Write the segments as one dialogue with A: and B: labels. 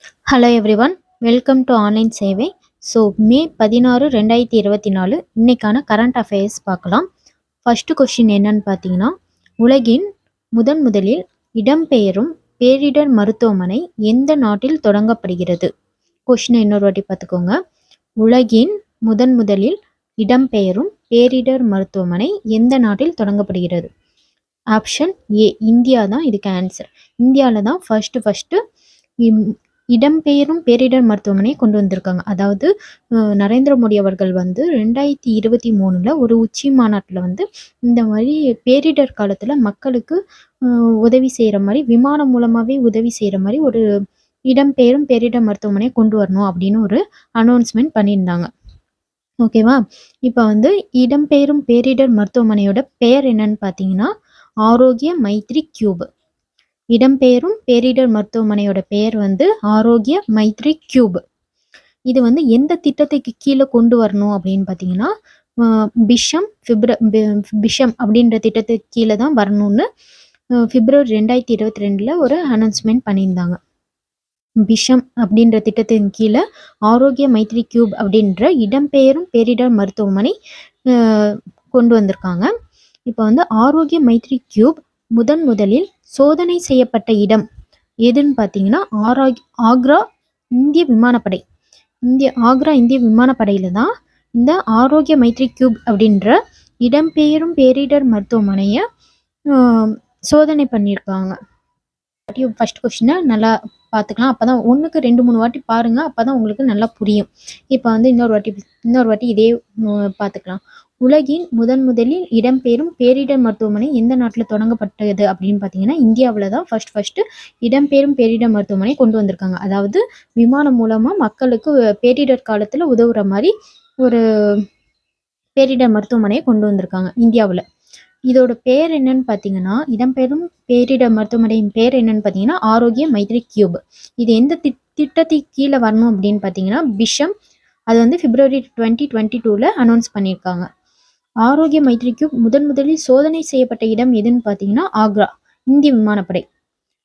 A: Hello everyone, welcome to online சேவை. So மே 16 2024 இன்னைக்கான current affairs பார்க்கலாம். ஃபர்ஸ்ட் கொஸ்டின் என்னன்னு பார்த்தீங்கன்னா, உலகின் முதலில் இடம்பெயரும் பேரிடர் மருத்துவமனை எந்த நாட்டில் தொடங்கப்படுகிறது? கொஸ்டினை இன்னொரு வாட்டி பார்த்துக்கோங்க. உலகின் முதலில் இடம்பெயரும் பேரிடர் மருத்துவமனை எந்த நாட்டில் தொடங்கப்படுகிறது? ஆப்ஷன் ஏ, இந்தியா தான் இதுக்கு ஆன்சர். இந்தியாவில் தான் ஃபர்ஸ்ட் இடம்பெயரும் பேரிடர் மருத்துவமனை கொண்டு வந்திருக்காங்க. அதாவது நரேந்திர மோடி அவர்கள் வந்து 2023 ஒரு உச்சி மாநாட்டில் வந்து இந்த மாதிரி பேரிடர் காலத்தில் மக்களுக்கு உதவி செய்கிற மாதிரி விமானம் மூலமாகவே உதவி செய்கிற மாதிரி ஒரு இடம்பெயரும் பேரிடர் மருத்துவமனையை கொண்டு வரணும் அப்படின்னு ஒரு அனௌன்ஸ்மெண்ட் பண்ணியிருந்தாங்க. ஓகேவா? இப்போ வந்து இடம்பெயரும் பேரிடர் மருத்துவமனையோட பெயர் என்னன்னு பார்த்தீங்கன்னா, ஆரோக்கிய மைத்ரி கியூப். இடம்பெயரும் பேரிடர் மருத்துவமனையோட பெயர் வந்து ஆரோக்கிய மைத்ரி கியூப். இது வந்து எந்த திட்டத்துக்கு கீழே கொண்டு வரணும் அப்படின்னு பார்த்தீங்கன்னா, பிஷம் அப்படின்ற திட்டத்துக்கு கீழே தான் வரணும்னு பிப்ரவரி 2022 ஒரு அனௌன்ஸ்மெண்ட் பண்ணியிருந்தாங்க. பிஷம் அப்படின்ற திட்டத்தின் கீழே ஆரோக்கிய மைத்ரி கியூப் அப்படின்ற இடம்பெயரும் பேரிடர் மருத்துவமனை கொண்டு வந்திருக்காங்க. இப்போ வந்து ஆரோக்கிய மைத்ரி கியூப் முதலில் சோதனை செய்யப்பட்ட இடம் எதுன்னு பார்த்தீங்கன்னா, ஆக்ரா இந்திய விமானப்படை. ஆக்ரா இந்திய விமானப்படையில் தான் இந்த ஆரோக்கிய மைத்ரி கியூப் அப்படின்ற இடம்பெயரும் பேரிடர் மருத்துவமனையை சோதனை பண்ணியிருக்காங்க. ஃபர்ஸ்ட் கொஸ்டினை நல்லா பார்த்துக்கலாம். அப்போ தான் 1க்கு 2-3 வாட்டி பாருங்கள், அப்போ தான் உங்களுக்கு நல்லா புரியும். இப்போ வந்து இன்னொரு வாட்டி இதே பார்த்துக்கலாம். உலகின் முதலில் இடம்பெயரும் பேரிடர் மருத்துவமனை எந்த நாட்டில் தொடங்கப்பட்டது அப்படின்னு பார்த்தீங்கன்னா, இந்தியாவில் தான் ஃபர்ஸ்ட் இடம்பெயரும் பேரிடர் மருத்துவமனை கொண்டு வந்திருக்காங்க. அதாவது விமானம் மூலமாக மக்களுக்கு பேரிடர் காலத்தில் உதவுற மாதிரி ஒரு பேரிடர் மருத்துவமனையை கொண்டு வந்திருக்காங்க இந்தியாவில். இதோட பேர் என்னன்னு பார்த்தீங்கன்னா, இடம்பெயரும் பேரிடர் மருத்துவமனையின் பேர் என்னன்னு பார்த்தீங்கன்னா, ஆரோக்கிய மைத்ரி கியூப். இது எந்த திட்டத்துக்கு கீழே வரணும் அப்படின்னு பார்த்தீங்கன்னா, பிஷம். அது வந்து பிப்ரவரி 2022 அனௌன்ஸ் பண்ணியிருக்காங்க. ஆரோக்கிய மைத்ரி கியூப் முதலில் சோதனை செய்யப்பட்ட இடம் எதுன்னு பார்த்தீங்கன்னா, ஆக்ரா இந்திய விமானப்படை.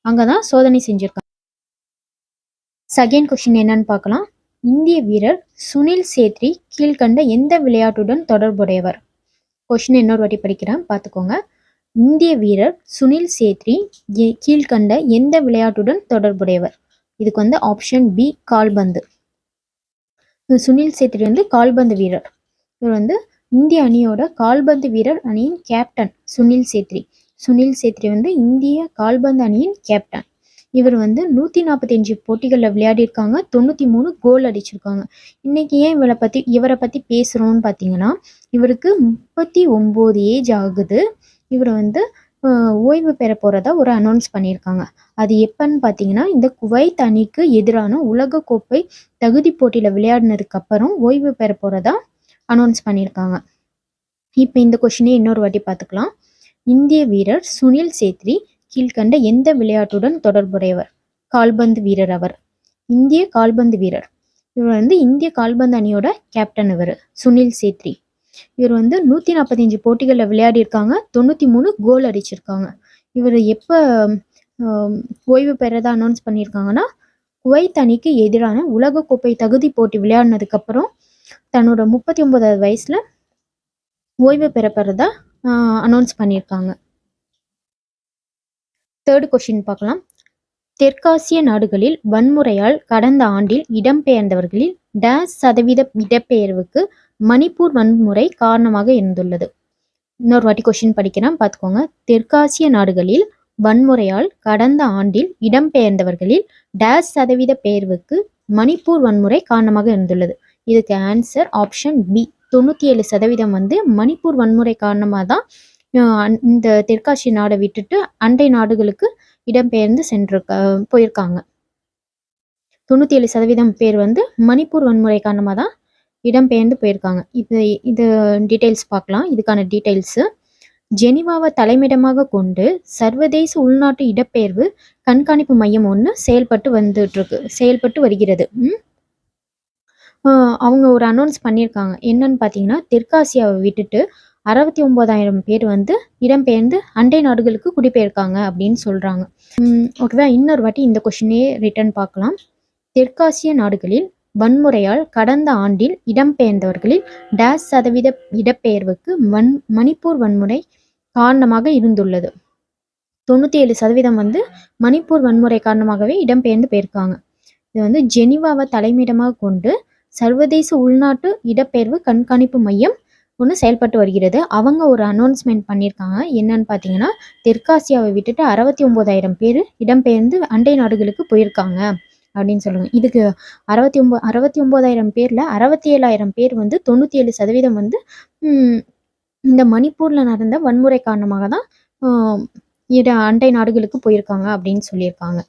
A: அங்கே தான் சோதனை செஞ்சுருக்காங்க. செகண்ட் கொஸ்டின் என்னன்னு பார்க்கலாம். இந்திய வீரர் சுனில் சேத்ரி கீழ்கண்ட எந்த விளையாட்டுடன் தொடர்புடையவர்? கொஸ்டின் இன்னொரு வாட்டி படிக்கிறேன், பார்த்துக்கோங்க. இந்திய வீரர் சுனில் சேத்ரி கீழ்கண்ட எந்த விளையாட்டுடன் தொடர்புடையவர்? இதுக்கு வந்து ஆப்ஷன் பி, கால்பந்து. சுனில் சேத்ரி வந்து கால்பந்து வீரர். இவர் வந்து இந்திய அணியோட கால்பந்து வீரர் அணியின் கேப்டன் சுனில் சேத்ரி. சுனில் சேத்ரி வந்து இந்திய கால்பந்து அணியின் கேப்டன். இவர் வந்து 145 போட்டிகளில் விளையாடிருக்காங்க, 93 கோல் அடிச்சிருக்காங்க. இன்னைக்கு ஏன் இவரை பற்றி பேசுகிறோன்னு பார்த்தீங்கன்னா, இவருக்கு 39 ஏஜ் ஆகுது. இவர் வந்து ஓய்வு பெற போகிறதா ஒரு அனௌன்ஸ் பண்ணியிருக்காங்க. அது எப்பன்னு பார்த்தீங்கன்னா, இந்த குவைத் அணிக்கு எதிரான உலகக்கோப்பை தகுதி போட்டியில் விளையாடினதுக்கு அப்புறம் ஓய்வு பெற போகிறதா அனௌன்ஸ் பண்ணியிருக்காங்க. இப்போ இந்த கொஸ்டினே இன்னொரு வாட்டி பார்த்துக்கலாம். இந்திய வீரர் சுனில் சேத்ரி கீழ்கண்ட எந்த விளையாட்டுடன் தொடர்புடையவர்? கால்பந்து வீரர் அவர். இந்திய கால்பந்து வீரர். இவர் வந்து இந்திய கால்பந்து அணியோட கேப்டன் இவர் சுனில் சேத்ரி. இவர் வந்து 145 போட்டிகளில் விளையாடி இருக்காங்க, 93 கோல் அடிச்சிருக்காங்க. இவர் எப்போ ஓய்வு பெறதா அனௌன்ஸ் பண்ணியிருக்காங்கன்னா, குவைத் அணிக்கு எதிரான உலகக்கோப்பை தகுதி போட்டி விளையாடினதுக்கு அப்புறம் தன்னோட 39வது வயசுல ஓய்வு பெறப்படுறதா அனௌன்ஸ் பண்ணியிருக்காங்க. தேர்ட் கொஸ்டின் பார்க்கலாம். தெற்காசிய நாடுகளில் வன்முறையால் கடந்த ஆண்டில் இடம்பெயர்ந்தவர்களில் %% இடப்பெயர்வுக்கு மணிப்பூர் வன்முறை காரணமாக இருந்துள்ளது. இன்னொரு வாட்டி கொஸ்டின் படிக்கிறேன், பார்த்துக்கோங்க. தெற்காசிய நாடுகளில் வன்முறையால் கடந்த ஆண்டில் இடம்பெயர்ந்தவர்களில் %% பெயர்வுக்கு மணிப்பூர் வன்முறை காரணமாக இருந்துள்ளது. இதுக்கு ஆன்சர் ஆப்ஷன் பி, 97% வந்து மணிப்பூர் வன்முறை காரணமாக தான் இந்த தெற்காசிய நாடை விட்டுட்டு அண்டை நாடுகளுக்கு இடம்பெயர்ந்து போயிருக்காங்க. 97% பேர் வந்து மணிப்பூர் வன்முறை காரணமாக தான் இடம்பெயர்ந்து போயிருக்காங்க. இது டீட்டெயில்ஸ் பார்க்கலாம். இதுக்கான டீட்டெயில்ஸு, ஜெனிவாவை தலைமையிடமாக கொண்டு சர்வதேச உள்நாட்டு இடப்பெயர்வு கண்காணிப்பு மையம் ஒன்று செயல்பட்டு வருகிறது. அவங்க ஒரு அனௌன்ஸ் பண்ணியிருக்காங்க. என்னன்னு பார்த்தீங்கன்னா, தெற்காசியாவை விட்டுட்டு 69,000 பேர் வந்து இடம்பெயர்ந்து அண்டை நாடுகளுக்கு குடிபெயர்க்காங்க அப்படின்னு சொல்கிறாங்க. ஓகேவா? இன்னொரு வாட்டி இந்த கொஸ்டினே ரிட்டர்ன் பார்க்கலாம். தெற்காசிய நாடுகளில் வன்முறையால் கடந்த ஆண்டில் இடம்பெயர்ந்தவர்களில் %, இடப்பெயர்வுக்கு மணிப்பூர் வன்முறை காரணமாக இருந்துள்ளது. 97% வந்து மணிப்பூர் வன்முறை காரணமாகவே இடம்பெயர்ந்து போயிருக்காங்க. இது வந்து ஜெனீவாவை தலைமையிடமாக கொண்டு சர்வதேச உள்நாட்டு இடப்பெயர்வு கண்காணிப்பு மையம் ஒன்று செயல்பட்டு வருகிறது. அவங்க ஒரு அனௌன்ஸ்மெண்ட் பண்ணியிருக்காங்க. என்னன்னு பார்த்தீங்கன்னா, தெற்காசியாவை விட்டுட்டு 69,000 பேர் இடம்பெயர்ந்து அண்டை நாடுகளுக்கு போயிருக்காங்க அப்படின்னு சொல்லுங்க. இதுக்கு 69,000 பேர்ல 67,000 பேர் வந்து 97% வந்து இந்த மணிப்பூர்ல நடந்த வன்முறை காரணமாக தான் அண்டை நாடுகளுக்கு போயிருக்காங்க அப்படின்னு சொல்லியிருக்காங்க.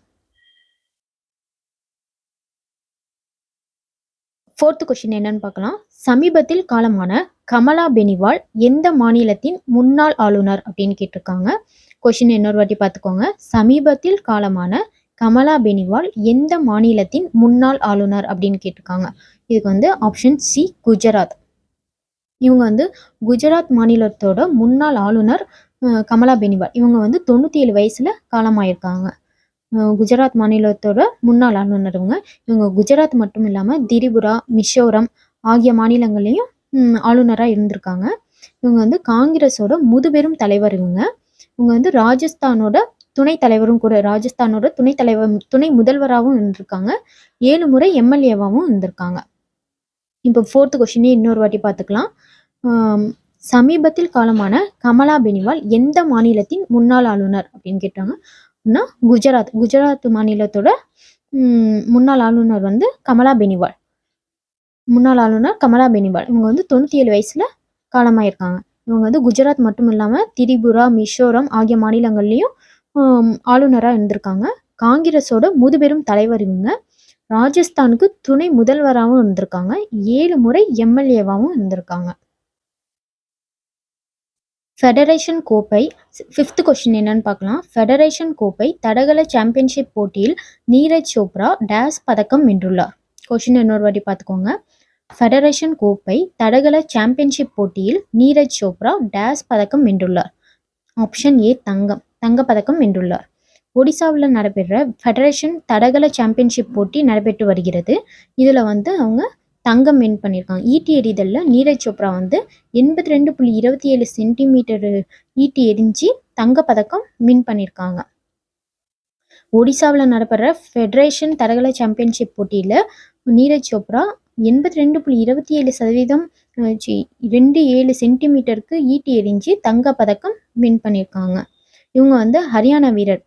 A: 4th கொஸ்டின் என்னன்னு பார்க்கலாம். சமீபத்தில் காலமான கமலா பெனிவால் எந்த மாநிலத்தின் முன்னாள் ஆளுநர் அப்படின்னு கேட்டிருக்காங்க. கொஸ்டின் இன்னொரு வாட்டி பார்த்துக்கோங்க. சமீபத்தில் காலமான கமலா பெனிவால் எந்த மாநிலத்தின் முன்னாள் ஆளுநர் அப்படின்னு கேட்டிருக்காங்க. இதுக்கு வந்து ஆப்ஷன் சி குஜராத். இவங்க வந்து குஜராத் மாநிலத்தோட முன்னாள் ஆளுநர் கமலா பெனிவால். இவங்க வந்து 97 வயசுல காலமாயிருக்காங்க. குஜராத் மாநிலத்தோட முன்னாள் ஆளுநர் இவங்க குஜராத் மட்டும் இல்லாமல் திரிபுரா, மிசோரம் ஆகிய மாநிலங்களையும் ஆளுநராக இருந்திருக்காங்க. இவங்க வந்து காங்கிரஸோட முதுபெரும் தலைவர். இவங்க வந்து ராஜஸ்தானோட துணைத் தலைவரும் கூட. ராஜஸ்தானோட துணை முதல்வராகவும் இருந்திருக்காங்க. 7 முறை எம்எல்ஏவாகவும் இருந்திருக்காங்க. இப்போ 4th கொஸ்டினே இன்னொரு வாட்டி பார்த்துக்கலாம். சமீபத்தில் காலமான கமலா பெனிவால் எந்த மாநிலத்தின் முன்னாள் ஆளுநர் அப்படின்னு கேட்டாங்க. குஜராத் மாநிலத்தோட முன்னாள் ஆளுநர் வந்து கமலா பெனிவால். இவங்க வந்து 97 வயசுல காலமாயிருக்காங்க. இவங்க வந்து குஜராத் மட்டும் இல்லாம திரிபுரா, மிசோரம் ஆகிய மாநிலங்கள்லயும் ஆளுநராக இருந்திருக்காங்க. காங்கிரஸோட முதுபெரும் தலைவர். இவங்க ராஜஸ்தானுக்கு துணை முதல்வராகவும் இருந்திருக்காங்க. 7 முறை எம்எல்ஏவாகவும் இருந்திருக்காங்க. ஃபெடரேஷன் கோப்பை 5th கொஸ்டின் என்னன்னு பார்க்கலாம். ஃபெடரேஷன் கோப்பை தடகள சாம்பியன்ஷிப் போட்டியில் நீரஜ் சோப்ரா டேஸ் பதக்கம் வென்றுள்ளார். கொஸ்டின் இன்னொரு வாட்டி பார்த்துக்கோங்க. ஃபெடரேஷன் கோப்பை தடகள சாம்பியன்ஷிப் போட்டியில் நீரஜ் சோப்ரா டேஸ் பதக்கம் வென்றுள்ளார். ஆப்ஷன் ஏ தங்க பதக்கம் வென்றுள்ளார். ஒடிசாவில் நடைபெற்ற ஃபெடரேஷன் தடகள சாம்பியன்ஷிப் போட்டி நடைபெற்று வருகிறது. இதில் வந்து அவங்க தங்கம் வின் பண்ணியிருக்காங்க. ஈட்டி எறிதலில் நீரஜ் சோப்ரா வந்து 82.27 சென்டிமீட்டர் ஈட்டி எரிஞ்சு தங்கப்பதக்கம் வின் பண்ணியிருக்காங்க. ஒடிசாவில் நடைபெற ஃபெடரேஷன் தடகள சாம்பியன்ஷிப் போட்டியில் நீரஜ் சோப்ரா 82.27 27 சென்டிமீட்டருக்கு ஈட்டி எரிஞ்சு தங்கப்பதக்கம் வின் பண்ணியிருக்காங்க. இவங்க வந்து ஹரியானா வீரர்.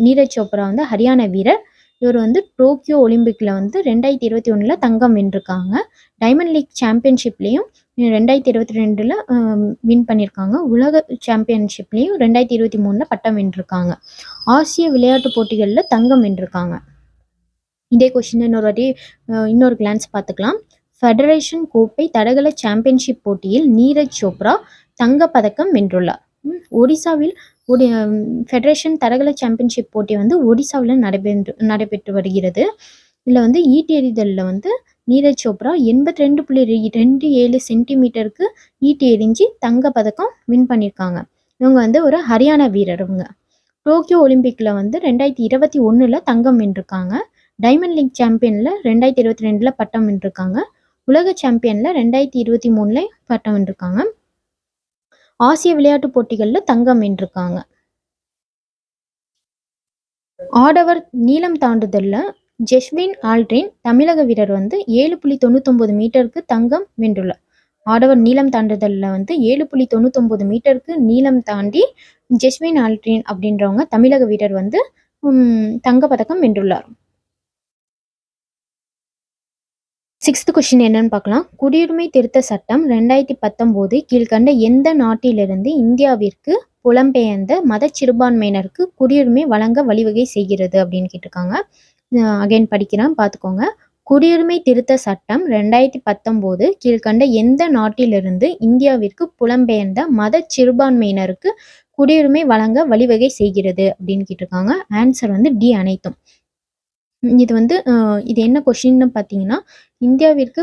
A: நீரஜ் சோப்ரா வந்து ஹரியானா வீரர். இவர் வந்து டோக்கியோ ஒலிம்பிக்கில் வந்து 2021 தங்கம் வென்றிருக்காங்க. டைமண்ட் லீக் சாம்பியன்ஷிப்லேயும் 2022 வின் பண்ணியிருக்காங்க. உலக சாம்பியன்ஷிப்லேயும் 2023 பட்டம் வென்றிருக்காங்க. ஆசிய விளையாட்டுப் போட்டிகளில் தங்கம் வென்றிருக்காங்க. இதே கொஸ்டின் இன்னொரு கிளான்ஸ் பார்த்துக்கலாம். ஃபெடரேஷன் கோப்பை தடகள சாம்பியன்ஷிப் போட்டியில் நீரஜ் சோப்ரா தங்கப்பதக்கம் வென்றுள்ளார். ஒடிசாவில் ஃபெடரேஷன் தடகள சாம்பியன்ஷிப் போட்டி வந்து ஒடிசாவில் நடைபெற்று வருகிறது. இதில் வந்து ஈட்டி எறிதலில் வந்து நீரஜ் சோப்ரா 82.27 சென்டிமீட்டருக்கு ஈட்டி எறிஞ்சு தங்கப்பதக்கம் வின் பண்ணியிருக்காங்க. இவங்க வந்து ஒரு ஹரியானா வீரர். இவங்க டோக்கியோ ஒலிம்பிக்கில் வந்து 2021 தங்கம் வென்றிருக்காங்க. டைமண்ட் லீக் சாம்பியனில் 2022 பட்டம் வென்றிருக்காங்க. உலக சாம்பியனில் 2023 பட்டம் வென்றிருக்காங்க. ஆசிய விளையாட்டுப் போட்டிகளில் தங்கம் வென்றிருக்காங்க. ஆடவர் நீளம் தாண்டுதலில் ஜெஸ்வின் ஆல்ட்ரின் தமிழக வீரர் வந்து 7.99 மீட்டருக்கு தங்கம் வென்றுள்ளார். ஆடவர் நீளம் தாண்டுதலில் வந்து 7.99 மீட்டருக்கு நீளம் தாண்டி ஜெஸ்வின் ஆல்ட்ரின் அப்படின்றவங்க தமிழக வீரர் வந்து தங்கப்பதக்கம் வென்றுள்ளார். 6th கொஸ்டின் என்னன்னு பார்க்கலாம். குடியுரிமை திருத்த சட்டம் 2019 கீழ்கண்ட எந்த நாட்டிலிருந்து இந்தியாவிற்கு புலம்பெயர்ந்த மத சிறுபான்மையினருக்கு குடியுரிமை வழங்க வழிவகை செய்கிறது அப்படின்னு கேட்டிருக்காங்க. அகைன் படிக்கிறேன், பார்த்துக்கோங்க. குடியுரிமை திருத்த சட்டம் 2019 கீழ்கண்ட எந்த நாட்டிலிருந்து இந்தியாவிற்கு புலம்பெயர்ந்த மத சிறுபான்மையினருக்கு குடியுரிமை வழங்க வழிவகை செய்கிறது அப்படின்னு கேட்டிருக்காங்க. ஆன்சர் வந்து டி அனைத்தும். இது வந்து இது என்ன கொஷின்னு பார்த்தீங்கன்னா, இந்தியாவிற்கு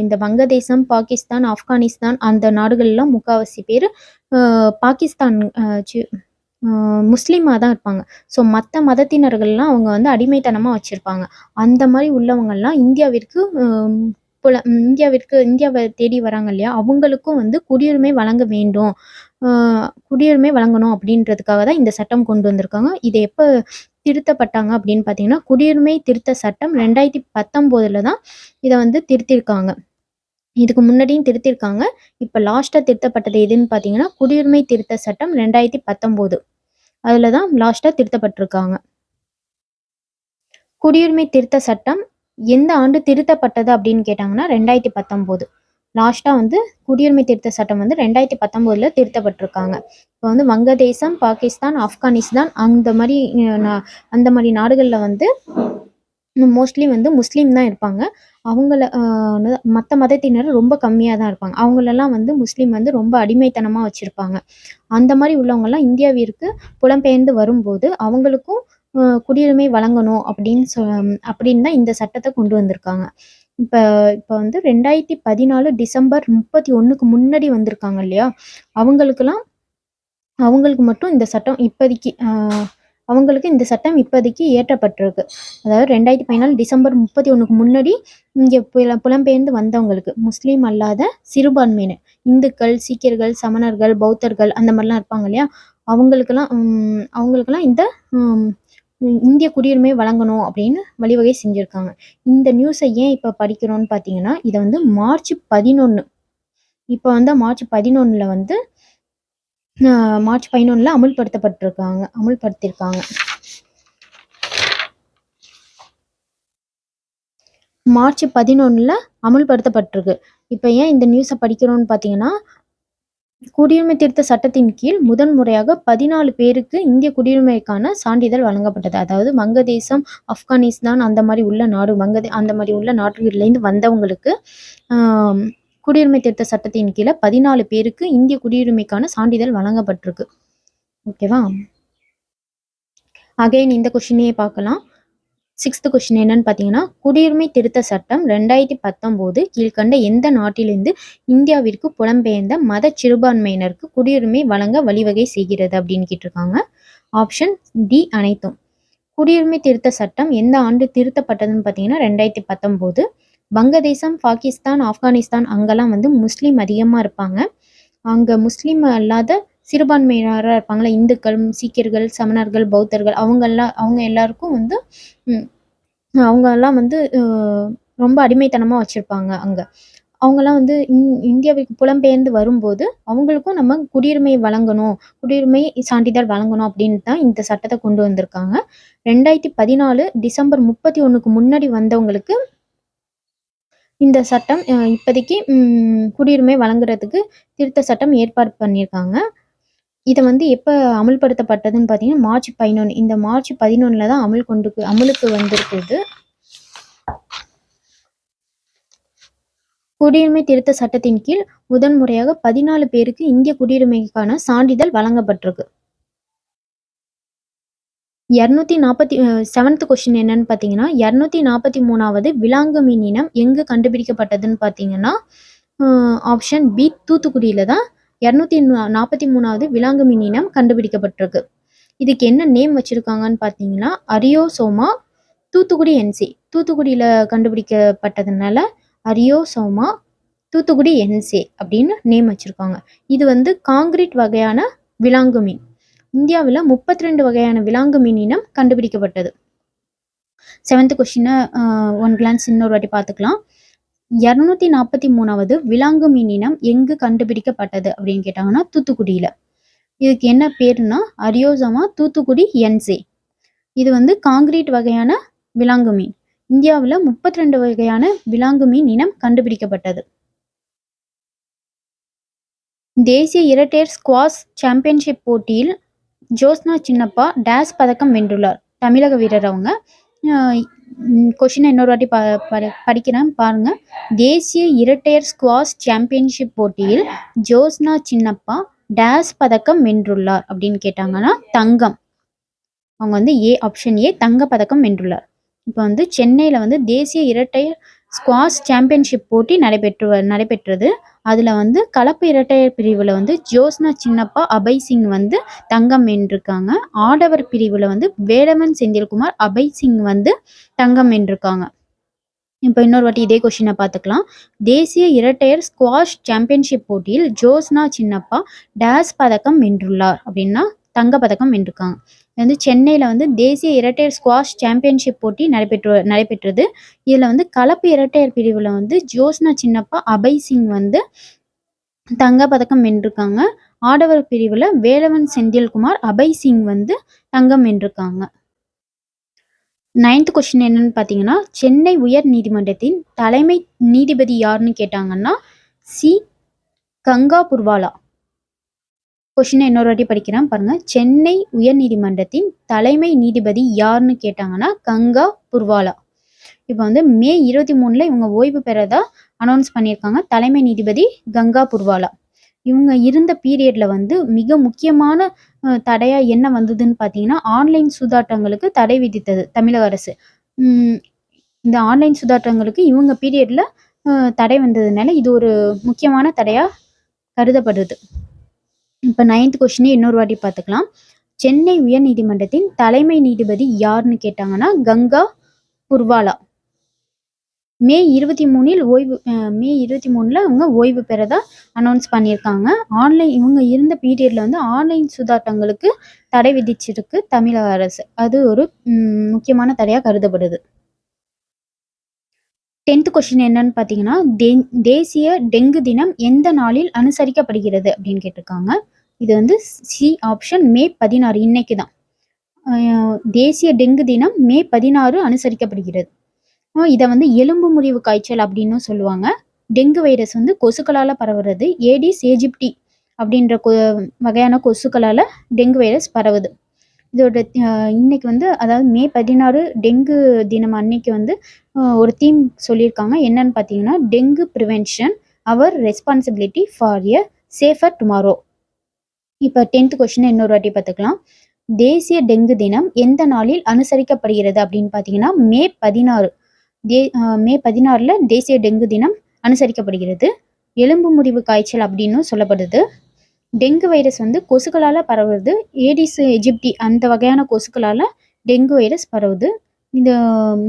A: இந்த வங்கதேசம், பாகிஸ்தான், ஆப்கானிஸ்தான் அந்த நாடுகள்லாம் முக்கால்வாசி பேர் பாகிஸ்தான் முஸ்லீமா தான் இருப்பாங்க. ஸோ மத்த மதத்தினர்கள்லாம் அவங்க வந்து அடிமைத்தனமா வச்சிருப்பாங்க. அந்த மாரி உள்ளவங்கலாம் இந்தியாவிற்கு இந்தியாவ தேடி வராங்க இல்லையா? அவங்களுக்கும் வந்து குடியுரிமை வழங்க வேண்டும். அ குடியுரிமை வழங்கணும் அப்படின்றதுக்காக தான் இந்த சட்டம் கொண்டு வந்திருக்காங்க. இது எப்ப திருத்தப்பட்டாங்க அப்படின்னு பார்த்தீங்கன்னா, குடியுரிமை திருத்த சட்டம் 2019ல தான் இத வந்து திருத்தியிருக்காங்க. இதுக்கு முன்னாடியும் திருத்தியிருக்காங்க. இப்ப லாஸ்ட்டா திருத்தப்பட்டது எதுன்னு பார்த்தீங்கன்னா, குடியுரிமை திருத்த சட்டம் 2019. அதுல தான் லாஸ்ட்டா திருத்தப்பட்டிருக்காங்க. குடியுரிமை திருத்த சட்டம் எந்த ஆண்டு திருத்தப்பட்டது அப்படின்னு கேட்டாங்கன்னா, 2019. லாஸ்ட்டா வந்து குடியுரிமை திருத்த சட்டம் வந்து 2019ல திருத்தப்பட்டிருக்காங்க. இப்போ வந்து வங்கதேசம், பாகிஸ்தான், ஆப்கானிஸ்தான் அந்த மாரி நாடுகள்ல வந்து மோஸ்ட்லி வந்து முஸ்லீம் தான் இருப்பாங்க. அவங்கள மத்த மதத்தினர் ரொம்ப கம்மியா தான் இருப்பாங்க. அவங்களெல்லாம் வந்து முஸ்லீம் வந்து ரொம்ப அடிமைத்தனமா வச்சிருப்பாங்க. அந்த மாரி உள்ளவங்கலாம் இந்தியாவிற்கு புலம்பெயர்ந்து வரும்போது, அவங்களுக்கும் குடியுரிமை வழங்கணும் அப்படின்னு தான் இந்த சட்டத்த கொண்டு வந்திருக்காங்க. இப்ப இப்ப வந்து 2014 டிசம்பர் 31க்கு முன்னாடி வந்திருக்காங்க இல்லையா? அவங்களுக்கெல்லாம் அவங்களுக்கு மட்டும் இந்த சட்டம் இப்போதைக்கு அவங்களுக்கு இந்த சட்டம் இப்போதைக்கு இயற்றப்பட்டிருக்கு. அதாவது 2014 டிசம்பர் 31க்கு முன்னாடி இங்கே புலம்பெயர்ந்து வந்தவங்களுக்கு, முஸ்லீம் அல்லாத சிறுபான்மையினர், இந்துக்கள், சீக்கியர்கள், சமணர்கள், பௌத்தர்கள் அந்த மாதிரிலாம் இருப்பாங்க இல்லையா? அவங்களுக்கெல்லாம் இந்த இந்திய குடியுரிமை வழங்கணும் அப்படின்னு வழிவகை செஞ்சுருக்காங்க. இந்த நியூஸை ஏன் இப்போ படிக்கிறோன்னு பார்த்தீங்கன்னா, இதை வந்து மார்ச் 11 இப்போ வந்து மார்ச் 11ல் வந்து மார்ச் 11ல் அமுல்படுத்தியிருக்காங்க. மார்ச் 11ல் அமுல்படுத்தப்பட்டிருக்கு. இப்போ ஏன் இந்த நியூஸை படிக்கிறோன்னு பார்த்தீங்கன்னா, குடியுரிமை திருத்த சட்டத்தின் கீழ் முதன் முறையாக 14 பேருக்கு இந்திய குடியுரிமைக்கான சான்றிதழ் வழங்கப்பட்டது. அதாவது வங்கதேசம், ஆப்கானிஸ்தான் அந்த மாதிரி உள்ள நாடுகள்லேருந்து வந்தவங்களுக்கு குடியுரிமை திருத்த சட்டத்தின் கீழே 14 பேருக்கு இந்திய குடியுரிமைக்கான சான்றிதழ் வழங்கப்பட்டிருக்கு. ஓகேவா? அகைன் இந்த கொஸ்டினையே பார்க்கலாம். 6th கொஸ்டின் என்னன்னு பார்த்தீங்கன்னா, குடியுரிமை திருத்த சட்டம் 2019 கீழ்கண்ட எந்த நாட்டிலிருந்து இந்தியாவிற்கு புலம்பெயர்ந்த மத சிறுபான்மையினருக்கு குடியுரிமை வழங்க வழிவகை செய்கிறது அப்படின்னு கேட்டிருக்காங்க. ஆப்ஷன் டி அனைத்தும். குடியுரிமை திருத்த சட்டம் எந்த ஆண்டு திருத்தப்பட்டதுன்னு பார்த்தீங்கன்னா 2019. வங்கதேசம், பாகிஸ்தான், ஆப்கானிஸ்தான் அங்கெல்லாம் வந்து முஸ்லீம் அதிகமாக இருப்பாங்க. அங்கே முஸ்லீம் அல்லாத சிறுபான்மையினராக இருப்பாங்களா, இந்துக்கள், சீக்கியர்கள், சமணர்கள், பௌத்தர்கள் அவங்க எல்லாருக்கும் வந்து அவங்கெல்லாம் வந்து ரொம்ப அடிமைத்தனமாக வச்சுருப்பாங்க அங்கே. அவங்கெல்லாம் வந்து இந்தியாவுக்கு புலம்பெயர்ந்து வரும்போது அவங்களுக்கும் நம்ம குடியுரிமை வழங்கணும், குடியுரிமை சான்றிதழ் வழங்கணும் அப்படின்னு தான் இந்த சட்டத்தை கொண்டு வந்திருக்காங்க. 2014 டிசம்பர் 31க்கு முன்னாடி வந்தவங்களுக்கு இந்த சட்டம் இப்போதைக்கு குடியுரிமை வழங்குறதுக்கு திருத்த சட்டம் ஏற்பாடு பண்ணியிருக்காங்க. இதை வந்து எப்போ அமல்படுத்தப்பட்டதுன்னு பார்த்தீங்கன்னா மார்ச் 11. இந்த மார்ச் 11ல் தான் அமலுக்கு வந்திருக்குது. குடியுரிமை திருத்த சட்டத்தின் கீழ் முதன்முறையாக 14 பேருக்கு இந்திய குடியுரிமைக்கான சான்றிதழ் வழங்கப்பட்டிருக்கு. 7th கொஸ்டின் என்னன்னு பார்த்தீங்கன்னா, 243வது விலாங்கு மீன் இனம் எங்கு கண்டுபிடிக்கப்பட்டதுன்னு பார்த்தீங்கன்னா, ஆப்ஷன் பி தூத்துக்குடியில தான் 243வது விலாங்கு மீன் இனம் கண்டுபிடிக்கப்பட்டிருக்கு. இதுக்கு என்ன நேம் வச்சிருக்காங்கன்னு பார்த்தீங்கன்னா, அரியோசோமா தூத்துக்குடி என்சி. தூத்துக்குடியில் கண்டுபிடிக்கப்பட்டதுனால அரியோசோமா தூத்துக்குடி என்சி அப்படின்னு நேம் வச்சிருக்காங்க. இது வந்து காங்கிரீட் வகையான விலாங்கு மீன். இந்தியாவில் 32 வகையான விலாங்கு மீன் இனம் கண்டுபிடிக்கப்பட்டது. 7th கொஸ்டினை ஒன் கிளான்ஸ் இன்னொரு வாட்டி பார்த்துக்கலாம். 243வது விலாங்கு மீன் இனம் எங்கு கண்டுபிடிக்கப்பட்டது அப்படின்னு கேட்டாங்கன்னா தூத்துக்குடியில். இதுக்கு என்ன பேருனா அரியோசோமா தூத்துக்குடி என்சி. இது வந்து காங்கிரீட் வகையான விலாங்கு மீன். இந்தியாவில் 32 வகையான விலாங்கு மீன் இனம் கண்டுபிடிக்கப்பட்டது. தேசிய இரட்டையர் ஸ்குவாஷ் சாம்பியன்ஷிப் போட்டியில் ஜோஸ்னா சின்னப்பா டேஸ் பதக்கம் வென்றுள்ளார். தமிழக வீரர் அவங்க. கொஷினை இன்னொரு வாட்டி படிக்கிறேன் பாருங்க. தேசிய இரட்டையர் ஸ்குவாஷ் சாம்பியன்ஷிப் போட்டியில் ஜோஸ்னா சின்னப்பா டேஸ் பதக்கம் வென்றுள்ளார் அப்படின்னு கேட்டாங்கன்னா தங்கம். அவங்க வந்து ஆப்ஷன் ஏ தங்க பதக்கம் வென்றுள்ளார். இப்போ வந்து சென்னையில் வந்து தேசிய இரட்டையர் ஸ்குவாஷ் சாம்பியன்ஷிப் போட்டி நடைபெற்றது. அதில் வந்து கலப்பு இரட்டையர் பிரிவில் வந்து ஜோஸ்னா சின்னப்பா அபய் சிங் வந்து தங்கம் வென்றிருக்காங்க. ஆடவர் பிரிவில் வந்து வேலவன் செந்தில்குமார் அபய் சிங் வந்து தங்கம் வென்றிருக்காங்க. இப்போ இன்னொரு வாட்டி இதே கொஷினை பார்த்துக்கலாம். தேசிய இரட்டையர் ஸ்குவாஷ் சாம்பியன்ஷிப் போட்டியில் ஜோஸ்னா சின்னப்பா டேஸ் பதக்கம் வென்றுள்ளார் அப்படின்னா தங்க பதக்கம் வென்றிருக்காங்க. இது வந்து சென்னையில் வந்து தேசிய இரட்டையர் ஸ்குவாஷ் சாம்பியன்ஷிப் போட்டி நடைபெற்றது. இதில் வந்து கலப்பு இரட்டையர் பிரிவில் வந்து ஜோஸ்னா சின்னப்பா அபய் சிங் வந்து தங்க பதக்கம் வென்றிருக்காங்க. ஆடவர் பிரிவில் வேலவன் செந்தில்குமார் அபய் சிங் வந்து தங்கம் வென்றிருக்காங்க. 9th கொஸ்டின் என்னன்னு பார்த்தீங்கன்னா, சென்னை உயர் நீதிமன்றத்தின் தலைமை நீதிபதி யாருன்னு கேட்டாங்கன்னா சி. கங்கா புர்வாலா. கொஸ்டினை இன்னொரு வாட்டி படிக்கிறேன் பாருங்க. சென்னை உயர் நீதிமன்றத்தின் தலைமை நீதிபதி யாருன்னு கேட்டாங்கன்னா கங்கா புர்வாலா. இப்போ வந்து மே 23 இவங்க ஓய்வு பெறதா அனௌன்ஸ் பண்ணியிருக்காங்க. தலைமை நீதிபதி கங்கா புர்வாலா. இவங்க இருந்த பீரியட்ல வந்து மிக முக்கியமான தடையா என்ன வந்ததுன்னு பார்த்தீங்கன்னா, ஆன்லைன் சூதாட்டங்களுக்கு தடை விதித்தது தமிழக அரசு. இந்த ஆன்லைன் சூதாட்டங்களுக்கு இவங்க பீரியட்ல தடை வந்ததுனால இது ஒரு முக்கியமான தடையா கருதப்படுது. இப்போ 9th கொஸ்டினை இன்னொரு வாட்டி பார்த்துக்கலாம். சென்னை உயர் நீதிமன்றத்தின் தலைமை நீதிபதி யாருன்னு கேட்டாங்கன்னா கங்கா புர்வாலா. மே 23 அவங்க ஓய்வு பெறதா அனௌன்ஸ் பண்ணியிருக்காங்க. இவங்க இருந்த பீரியட்ல வந்து ஆன்லைன் சூதாட்டங்களுக்கு தடை விதிச்சிருக்கு தமிழக அரசு. அது ஒரு முக்கியமான தடையா கருதப்படுது. 10th கொஸ்டின் என்னன்னு பார்த்தீங்கன்னா, தேசிய டெங்கு தினம் எந்த நாளில் அனுசரிக்கப்படுகிறது அப்படின்னு கேட்டிருக்காங்க. இது வந்து சி ஆப்ஷன் மே 16 இன்னைக்கு தான். தேசிய டெங்கு தினம் மே 16 அனுசரிக்கப்படுகிறது. இதை வந்து எலும்பு முறிவு காய்ச்சல் அப்படின்னு சொல்லுவாங்க. டெங்கு வைரஸ் வந்து கொசுக்களால் பரவுறது. ஏடிஸ் ஏஜிப்டி அப்படின்ற வகையான கொசுக்களால் டெங்கு வைரஸ் பரவுது. இதோட இன்னைக்கு வந்து அதாவது மே 16 டெங்கு தினம் அன்னைக்கு வந்து ஒரு தீம் சொல்லியிருக்காங்க. என்னன்னு பார்த்தீங்கன்னா, dengue prevention our responsibility for a safer tomorrow. இப்போ 10th கொஸ்டினை இன்னொரு வாட்டி பார்த்துக்கலாம். தேசிய டெங்கு தினம் எந்த நாளில் அனுசரிக்கப்படுகிறது அப்படின்னு பார்த்தீங்கன்னா மே 16. மே 16 தேசிய டெங்கு தினம் அனுசரிக்கப்படுகிறது. எலும்பு முறிவு காய்ச்சல் அப்படின்னு சொல்லப்படுது. டெங்கு வைரஸ் வந்து கொசுக்களால் பரவுறது. ஏடிஸ் எஜிப்டி அந்த வகையான கொசுக்களால் டெங்கு வைரஸ் பரவுது. இந்த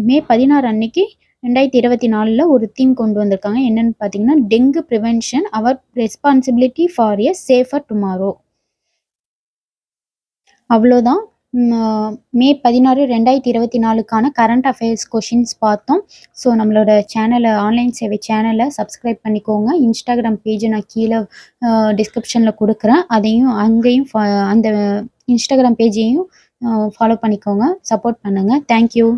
A: மே 16 அன்னைக்கு 2024 ஒரு தீம் கொண்டு வந்திருக்காங்க. என்னன்னு பார்த்தீங்கன்னா, dengue prevention our responsibility for a safer tomorrow. அவ்வளோதான். மே 16 2024க்கான கரண்ட் அஃபேர்ஸ் கொஷின்ஸ் பார்த்தோம். ஸோ நம்மளோட சேனலை ஆன்லைன் சேவை சேனலை சப்ஸ்கிரைப் பண்ணிக்கோங்க. இன்ஸ்டாகிராம் பேஜை நான் கீழே டிஸ்கிரிப்ஷனில் கொடுக்குறேன். அங்கேயும் அந்த இன்ஸ்டாகிராம் பேஜையும் ஃபாலோ பண்ணிக்கோங்க. சப்போர்ட் பண்ணுங்கள். தேங்க்யூ.